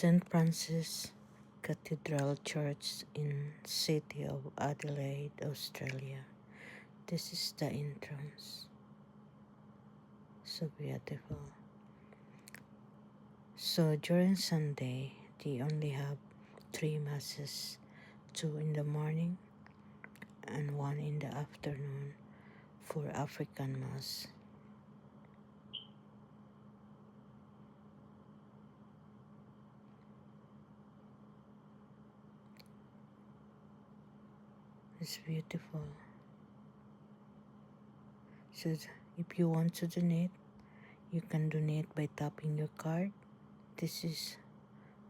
St. Francis Cathedral Church in city of Adelaide, Australia. This is the entrance. So beautiful. So during Sunday, they only have 3 masses, 2 in the morning and 1 in the afternoon for African Mass. It's beautiful. So if you want to donate, you can donate by tapping your card. This is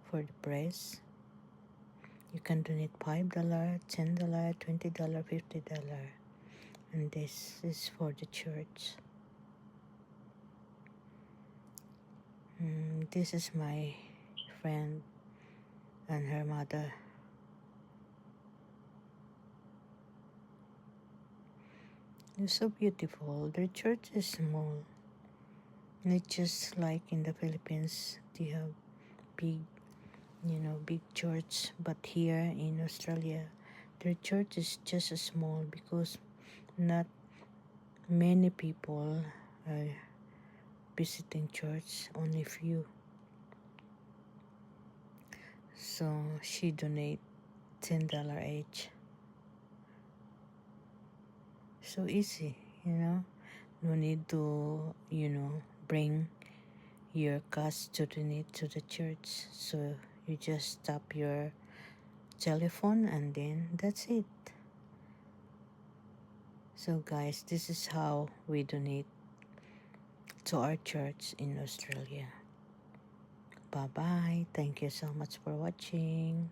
for the price. You can donate $5, $10, $20, $50. And this is for the church. This is my friend and her mother. It's so beautiful. Their church is small. Not just like in the Philippines, they have big, big church. But here in Australia, their church is just small because not many people are visiting church, only few. So she donate $10 each. So easy, No need to, bring your cash to donate to the church. So you just tap your telephone and then that's it. So guys, this is how we donate to our church in Australia. Bye-bye. Thank you so much for watching.